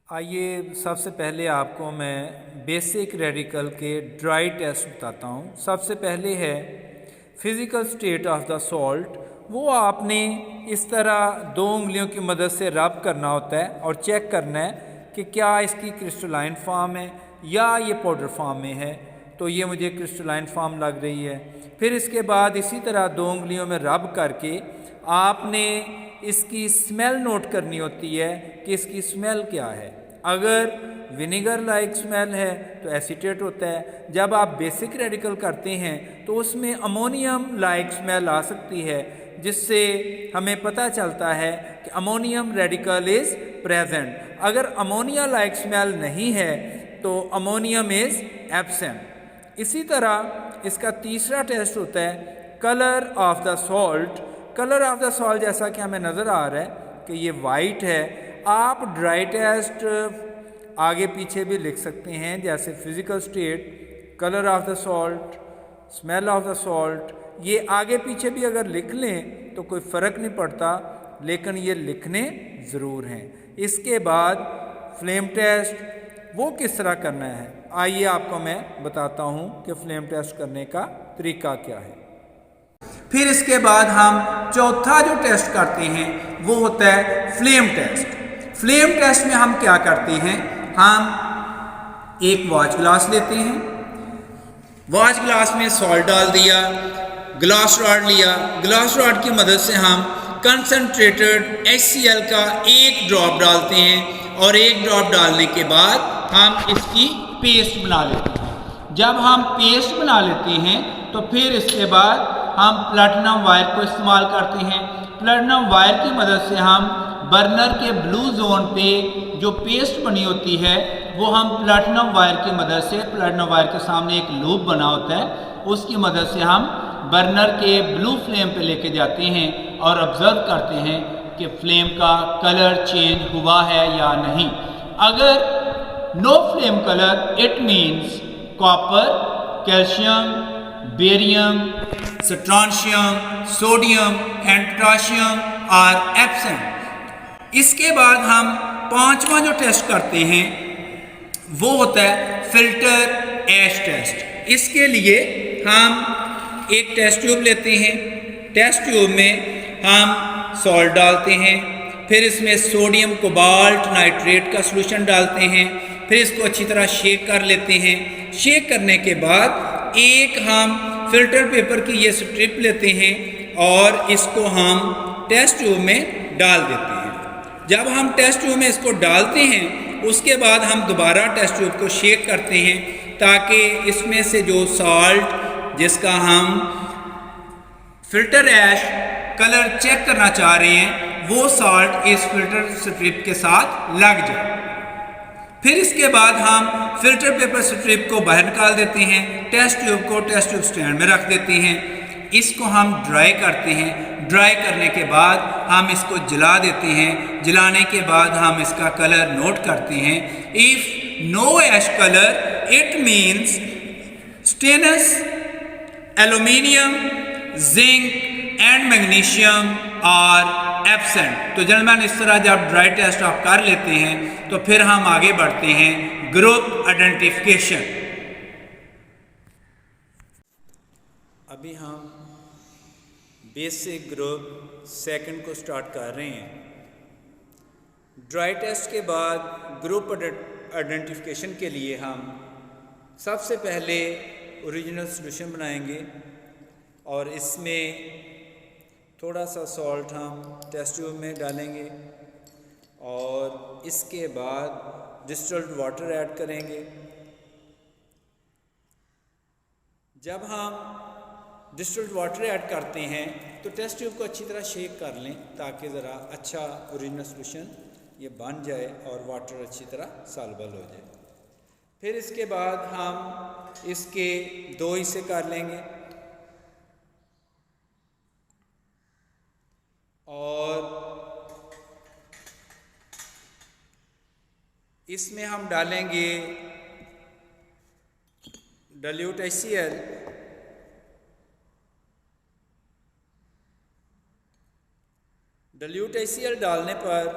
आइए सबसे पहले आपको मैं बेसिक रेडिकल के ड्राई टेस्ट बताता हूँ। सबसे पहले है physical state of the salt. वो आपने इस तरह दो उंगलियों की मदद से रब करना होता है और चेक करना है कि क्या इसकी क्रिस्टलाइन फॉर्म है या ये पाउडर फॉर्म में है। तो ये मुझे क्रिस्टलाइन फॉर्म लग रही है। फिर इसके बाद इसी तरह दो उंगलियों में रब करके आपने इसकी स्मेल नोट करनी होती है कि इसकी स्मेल क्या है। अगर विनेगर लाइक स्मेल है तो एसीटेट होता है। जब आप बेसिक रेडिकल करते हैं तो उसमें अमोनियम लाइक स्मेल आ सकती है, जिससे हमें पता चलता है कि अमोनियम रेडिकल इज़ प्रेजेंट। अगर अमोनिया लाइक स्मेल नहीं है तो अमोनियम इज़ एब्सेंट। इसी तरह इसका तीसरा टेस्ट होता है colour of the salt. Colour of the salt जैसा कि हमें नज़र आ रहा है कि ये वाइट है। आप ड्राई टेस्ट आगे पीछे भी लिख सकते हैं, जैसे physical state, colour of the salt, smell of the salt. ये आगे पीछे भी अगर लिख लें तो कोई फ़र्क नहीं पड़ता, लेकिन ये लिखने ज़रूर हैं। इसके बाद फ्लेम टेस्ट वो किस तरह करना है, आइए आपको मैं बताता हूँ कि फ्लेम टेस्ट करने का तरीका क्या है। फिर इसके बाद हम चौथा जो टेस्ट करते हैं वो होता है फ्लेम टेस्ट। फ्लेम टेस्ट में हम क्या करते हैं, हम एक वॉच ग्लास लेते हैं, वॉच ग्लास में सॉल्ट डाल दिया, ग्लास रॉड लिया, ग्लास रॉड की मदद से हम कंसनट्रेटेड HCl का एक ड्रॉप डालते हैं और एक ड्रॉप डालने के बाद हम इसकी पेस्ट बना लेते हैं। जब हम पेस्ट बना लेते हैं तो फिर इसके बाद हम प्लैटिनम वायर को इस्तेमाल करते हैं। प्लैटिनम वायर की मदद से हम बर्नर के ब्लू जोन पे जो पेस्ट बनी होती है वो हम प्लैटिनम वायर की मदद से, प्लैटिनम वायर के सामने एक लूप बना होता है, उसकी मदद से हम बर्नर के ब्लू फ्लेम पे लेके जाते हैं और ऑब्जर्व करते हैं कि फ्लेम का कलर चेंज हुआ है या नहीं। अगर no flame colour, it means copper, calcium, barium, strontium, sodium and potassium are absent. इसके बाद हम पांचवा जो टेस्ट करते हैं वो होता है फिल्टर ऐश टेस्ट। इसके लिए हम एक टेस्ट ट्यूब लेते हैं, टेस्ट ट्यूब में हम सॉल्ट डालते हैं, फिर इसमें सोडियम कोबाल्ट नाइट्रेट का सॉल्यूशन डालते हैं, फिर इसको अच्छी तरह शेक कर लेते हैं। शेक करने के बाद एक हम फिल्टर पेपर की ये स्ट्रिप लेते हैं और इसको हम टेस्ट ट्यूब में डाल देते हैं। जब हम टेस्ट ट्यूब में इसको डालते हैं उसके बाद हम दोबारा टेस्ट ट्यूब को शेक करते हैं ताकि इसमें से जो सॉल्ट जिसका हम फिल्टर ऐश कलर चेक करना चाह रहे हैं वो सॉल्ट इस फिल्टर स्ट्रिप के साथ लग जाए। फिर इसके बाद हम फिल्टर पेपर स्ट्रिप को बाहर निकाल देते हैं, टेस्ट ट्यूब को टेस्ट ट्यूब स्टैंड में रख देते हैं। इसको हम ड्राई करते हैं। ड्राई करने के बाद हम इसको जला देते हैं। जलाने के बाद हम इसका कलर नोट करते हैं। If no ash colour it means stannous, aluminium, zinc and magnesium are absent. तो जनरल इस तरह जब ड्राई टेस्ट आप कर लेते हैं तो फिर हम आगे बढ़ते हैं ग्रुप आइडेंटिफिकेशन। अभी हम बेसिक ग्रुप सेकंड को स्टार्ट कर रहे हैं। ड्राई टेस्ट के बाद ग्रुप आइडेंटिफिकेशन के लिए हम सबसे पहले ओरिजिनल सॉल्यूशन बनाएंगे और इसमें थोड़ा सा सॉल्ट हम टेस्ट ट्यूब में डालेंगे और इसके बाद डिस्टिल्ड वाटर ऐड करेंगे। जब हम डिस्टिल्ड वाटर ऐड करते हैं तो टेस्ट ट्यूब को अच्छी तरह शेक कर लें ताकि ज़रा अच्छा ओरिजिनल सॉल्यूशन ये बन जाए और वाटर अच्छी तरह सॉल्युबल हो जाए। फिर इसके बाद हम इसके दो हिस्से कर लेंगे और इसमें हम डालेंगे डाइल्यूट HCl। डाइल्यूट HCl डालने पर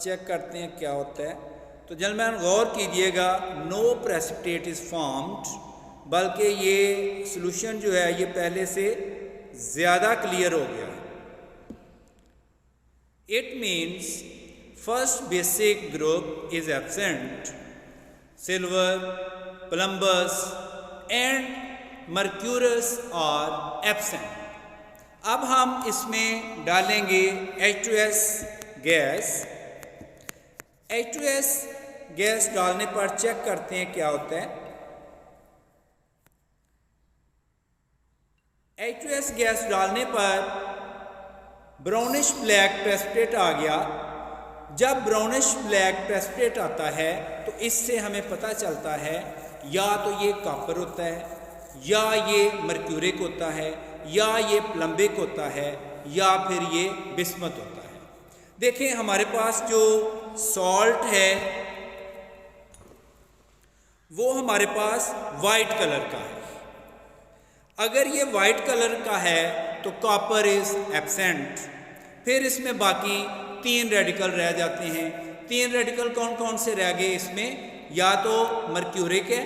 चेक करते हैं क्या होता है। तो जन्मैन गौर कीजिएगा, नो प्रेसिपिटेट इज़ फॉर्म्ड, बल्कि ये सॉल्यूशन जो है ये पहले से ज़्यादा क्लियर हो गया। It means first basic group is absent, silver, plumbous and mercurous are absent. अब हम इसमें डालेंगे H2S गैस। H2S गैस डालने पर चेक करते हैं क्या होता है। H2S गैस डालने पर ब्राउनिश ब्लैक प्रेसिपिटेट आ गया। जब ब्राउनिश ब्लैक प्रेसिपिटेट आता है तो इससे हमें पता चलता है या तो ये कॉपर होता है, या ये मर्क्यूरिक होता है, या ये प्लम्बिक होता है, या फिर ये बिस्मथ होता है। देखें हमारे पास जो सॉल्ट है वो हमारे पास वाइट कलर का है। अगर ये वाइट कलर का है तो कॉपर इज एब्सेंट। फिर इसमें बाकी 3 रेडिकल रह जाते हैं। 3 रेडिकल कौन कौन से रह गए इसमें? या तो मर्क्यूरिक है,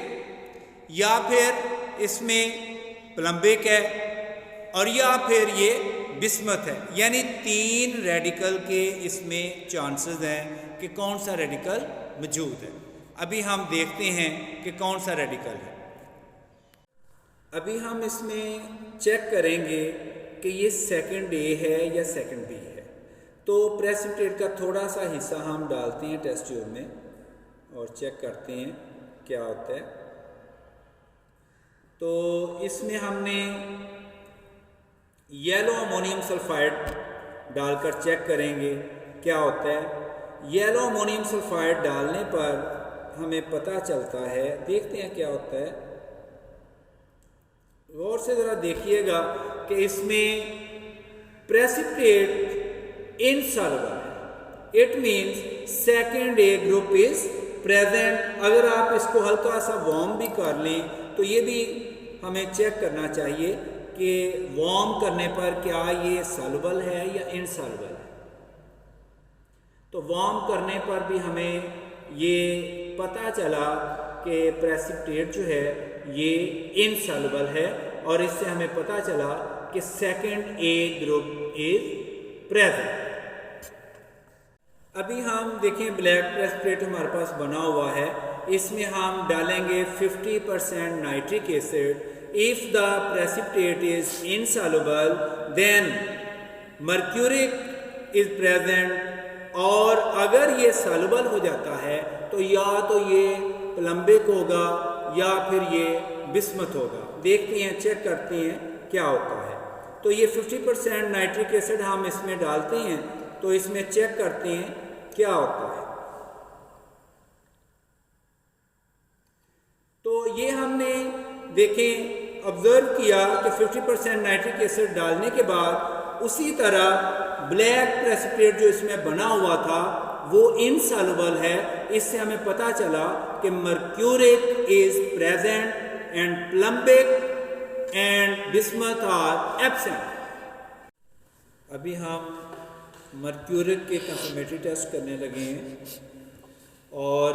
या फिर इसमें प्लम्बिक है, और या फिर ये बिस्मथ है। यानी 3 रेडिकल के इसमें चांसेस हैं कि कौन सा रेडिकल मौजूद है। अभी हम देखते हैं कि कौन सा रेडिकल है। अभी हम इसमें चेक करेंगे कि ये सेकंड ए है या सेकंड बी है। तो प्रेसिपिटेट का थोड़ा सा हिस्सा हम डालते हैं टेस्ट ट्यूब में और चेक करते हैं क्या होता है। तो इसमें हमने येलो अमोनियम सल्फाइड डालकर चेक करेंगे क्या होता है। येलो अमोनियम सल्फाइड डालने पर हमें पता चलता है, देखते हैं क्या होता है। गौर से ज़रा देखिएगा कि इसमें प्रेसिपिटेट इनसॉल्युबल है। It means second A group is present. अगर आप इसको हल्का सा वार्म भी कर लें तो ये भी हमें चेक करना चाहिए कि वार्म करने पर क्या ये सॉल्युबल है या इनसॉल्युबल है। तो वार्म करने पर भी हमें ये पता चला कि प्रेसिपिटेट जो है ये इनसॉल्युबल है, और इससे हमें पता चला कि second A group is present. अभी हम देखें ब्लैक प्रेसिपिटेट हमारे पास बना हुआ है। इसमें हम डालेंगे 50% nitric acid. If the precipitate is insoluble then mercuric is present, और अगर ये सॉल्युबल हो जाता है तो या तो ये प्लम्बिक होगा या फिर ये बिस्मथ होगा। देखते हैं, चेक करते हैं क्या होता है। तो ये 50% नाइट्रिक एसिड हम इसमें डालते हैं, तो इसमें चेक करते हैं क्या होता है। तो ये हमने देखें ऑब्जर्व किया कि 50% नाइट्रिक एसिड डालने के बाद उसी तरह ब्लैक प्रेसिपिटेट जो इसमें बना हुआ था वो इनसॉल्युबल है। इससे हमें पता चला कि mercuric is present and plumbic and bismuth are absent. अभी हम मर्क्यूरिक के कंफर्मेटरी टेस्ट करने लगे हैं, और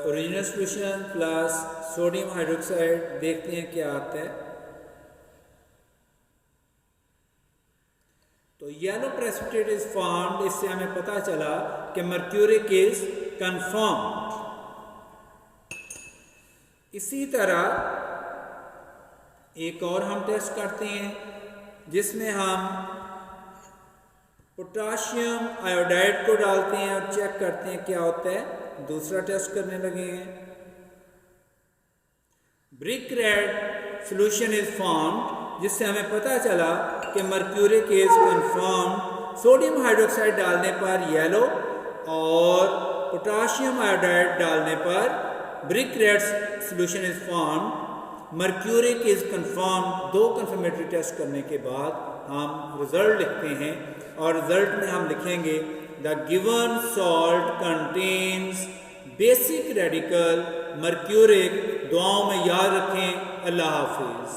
original solution plus sodium hydroxide देखते हैं क्या आता है। तो येलो प्रेसिपिटेट इज फॉर्म्ड। इससे हमें पता चला कि मर्क्यूरिक इज कन्फर्म्ड। इसी तरह एक और हम टेस्ट करते हैं जिसमें हम पोटाशियम आयोडाइड को डालते हैं और चेक करते हैं क्या होता है। दूसरा टेस्ट करने लगे हैं। Brick red solution is formed, जिससे हमें पता चला कि mercuric is confirmed. Sodium hydroxide डालने पर येलो और पोटाशियम आयोडाइड डालने पर brick red solution is formed. Mercuric is confirmed. 2 confirmatory test करने के बाद हम रिजल्ट लिखते हैं, और रिजल्ट में हम लिखेंगे the given salt contains basic radical mercuric. दुआओं में याद रखें। अल्लाह हाफिज़।